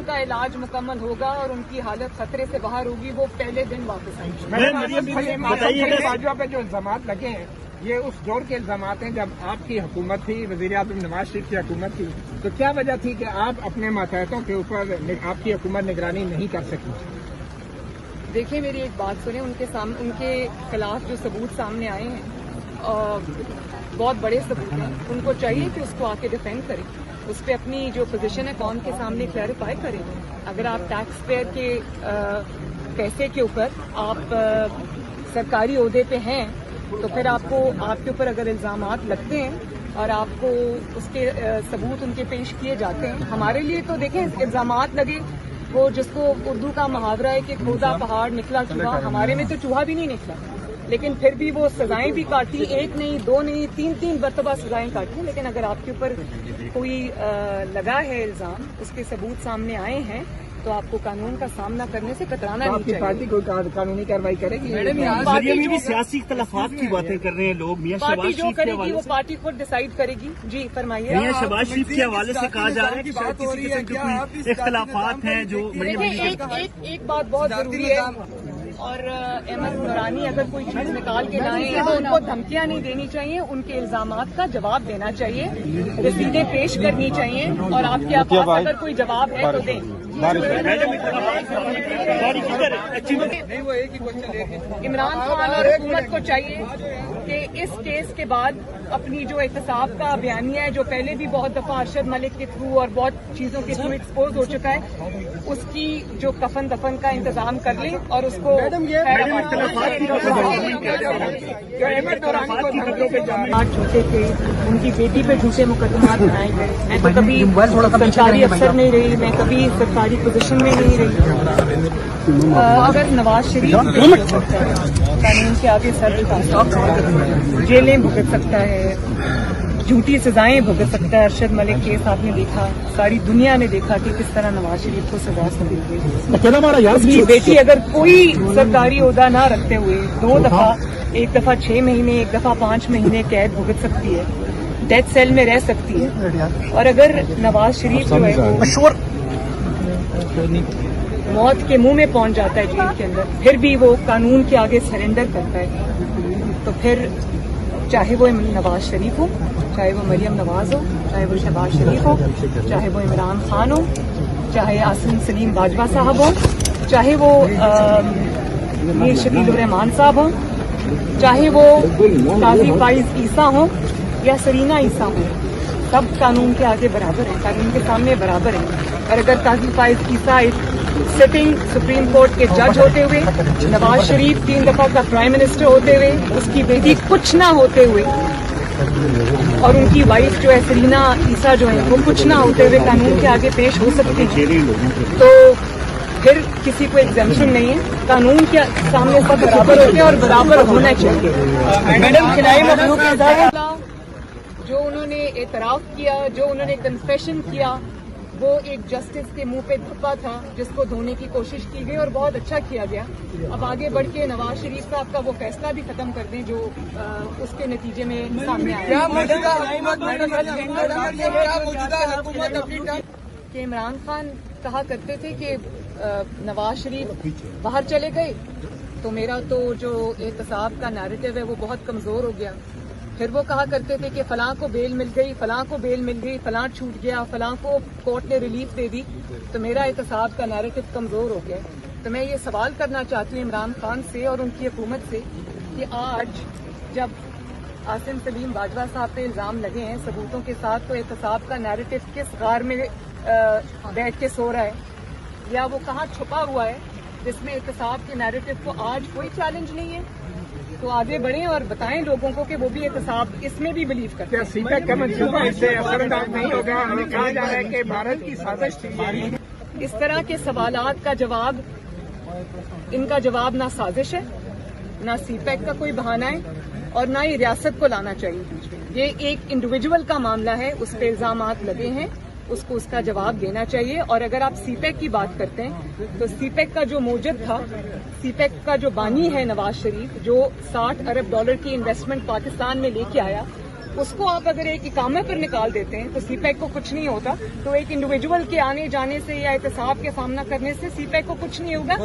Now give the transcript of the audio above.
उनका इलाज मुकम्मल होगा और उनकी हालत खतरे से बाहर होगी, वो पहले दिन वापस आएंगे। भाजपा पे जो इल्जामात लगे हैं ये उस दौर के इल्जामात हैं जब आपकी हुकूमत थी, वज़ीर-ए-आज़म नवाज शरीफ की हुकूमत थी, तो क्या वजह थी कि आप अपने मातहतों के ऊपर आपकी हुकूमत निगरानी नहीं कर सकी? देखिए, मेरी एक बात सुने, उनके खिलाफ जो सबूत सामने आए हैं बहुत बड़े सबूत हैं, उनको चाहिए कि उसको आके डिफेंड करें, उस पर अपनी जो पोजीशन है कौन के सामने क्लैरिफाई करें। अगर आप टैक्स पेयर के पैसे के ऊपर आप सरकारी ओहदे पे हैं तो फिर आपके ऊपर अगर इल्जामात लगते हैं और आपको उसके सबूत उनके पेश किए जाते हैं, हमारे लिए तो देखें इल्जामात लगे, वो जिसको उर्दू का मुहावरा है कि खोदा पहाड़ निकला चूहा, हमारे में तो चूहा भी नहीं निकला, लेकिन फिर भी वो सजाएं भी काटी, एक नहीं दो नहीं तीन मरतबा सजाएं काटी। लेकिन अगर आपके ऊपर कोई लगा है इल्जाम, उसके सबूत सामने आए हैं, तो आपको कानून का सामना करने से कतराना नहीं चाहिए। पार्टी कोई कानूनी कार्रवाई करेगी? पार्टी में भी सियासी इख्तलाफात की बातें कर रहे हैं लोग। मियां पार्टी जो करेगी वो पार्टी खुद डिसाइड करेगी। जी फरमाइए। मियां शहबाज शरीफ के हवाले से कहा जा रहा है कि शायद किसी किस्म के कोई इख्तलाफात हैं जो एक बात बहुत जरूरी है, और अहमद नूरानी अगर कोई चीज निकाल के लाएं तो उनको धमकियां नहीं देनी चाहिए, उनके इल्जामात का जवाब देना चाहिए, रसीदें पेश करनी चाहिए, और आपके पास अगर कोई जवाब है तो दें। इमरान खान और हुकूमत को चाहिए कि इस केस के बाद अपनी जो एहतसाब का बयानिया है, जो पहले भी बहुत दफा अरशद मलिक के थ्रू और बहुत चीजों के थ्रू एक्सपोज हो चुका है, उसकी जो कफन दफन का इंतजाम कर लें और उसको झूठे थे, उनकी बेटी पे झूठे मुकदमात बनाए गए। मैं तो कभी सरकारी अफसर नहीं रही, मैं कभी सरकारी पोजीशन में नहीं रही। अगर नवाज शरीफ कानून के आगे सर झुका सकता है, जेलें भुगत सकता है, झूठी सजाएं भुगत सकता है। अरशद मलिक केस आपने देखा, सारी दुनिया ने देखा कि किस तरह नवाज शरीफ को सजा दी गई। बेटी अगर कोई सरकारी ओहदा ना रखते हुए एक दफा 6 महीने, एक दफा 5 महीने कैद भुगत सकती है, डेथ सेल में रह सकती है, और अगर नवाज शरीफ जो है वो मौत के मुंह में पहुंच जाता है जेल के अंदर, फिर भी वो कानून के आगे सरेंडर करता है, तो फिर चाहे वो नवाज शरीफ हो, चाहे वो मरियम नवाज हो, चाहे वो शहबाज शरीफ हो, चाहे वो इमरान खान हो, चाहे आसिम सलीम बाजवा साहब हो, चाहे वो मीर शकील रहमान साहब हो, चाहे वो काजी फाइज ईसा हो या सरीना ईसा हो, सब कानून के आगे बराबर है, कानून के सामने बराबर है। और अगर काजी फाइज ईसा एक सिटिंग सुप्रीम कोर्ट के जज होते हुए, नवाज शरीफ 3 दफा का प्राइम मिनिस्टर होते हुए, उसकी बेटी कुछ ना होते हुए, और उनकी वाइफ जो है सरीना ईसा जो है वो कुछ ना होते हुए कानून के आगे पेश हो सकती है, तो फिर किसी को एग्जेम्पशन नहीं है। कानून के सामने सब बराबर होते हैं और बराबर होना चाहिए। मैडम खिलाई मखलूक जो उन्होंने एतराफ किया, जो उन्होंने कन्फेशन किया, वो एक जस्टिस के मुंह पे धब्बा था जिसको धोने की कोशिश की गई और बहुत अच्छा किया गया। अब आगे बढ़ के नवाज शरीफ साहब का वो फैसला भी खत्म कर दें जो उसके नतीजे में सामने आया कि इमरान खान कहा करते थे कि नवाज शरीफ बाहर चले गए तो मेरा तो जो एहतसाब का नैरेटिव है वो बहुत कमजोर हो गया। फिर वो कहा करते थे कि फलां को बेल मिल गई, फलां को बेल मिल गई, फलां छूट गया, फलां को कोर्ट ने रिलीफ दे दी, तो मेरा एहतसाब का नैरेटिव कमजोर हो गया। तो मैं ये सवाल करना चाहती हूँ इमरान खान से और उनकी हुकूमत से कि आज जब आसिम सलीम बाजवा साहब पे इल्जाम लगे हैं सबूतों के साथ, तो एहतसाब का नैरेटिव किस गार में बैठ के सो रहा है, या वो कहाँ छुपा हुआ है जिसमें एहतसाब के नैरेटिव को आज कोई चैलेंज नहीं है? तो आगे बढ़ें और बताएं लोगों को कि वो भी एहतसाब इसमें भी बिलीव करते हैं। सीपैक का मंसूबा इससे असरअंदाज नहीं होगा? हमें कहा जा रहा है कि भारत की साजिश थी। इस तरह के सवालात का जवाब, इनका जवाब ना साजिश है, ना सीपैक का कोई बहाना है, और ना ही रियासत को लाना चाहिए। ये एक इंडिविजुअल का मामला है, उस पर इल्जामात लगे हैं, उसको उसका जवाब देना चाहिए। और अगर आप सीपैक की बात करते हैं तो सीपैक का जो मोजद था, सीपैक का जो बानी है नवाज शरीफ, जो $60 अरब की इन्वेस्टमेंट पाकिस्तान में लेके आया, اس کو آپ اگر ایک اقامے پر نکال دیتے ہیں تو سی پیک کو کچھ نہیں ہوتا. تو ایک انڈیویجول کے آنے جانے سے یا احتساب کے سامنا کرنے سے سی پیک کو کچھ نہیں ہوگا.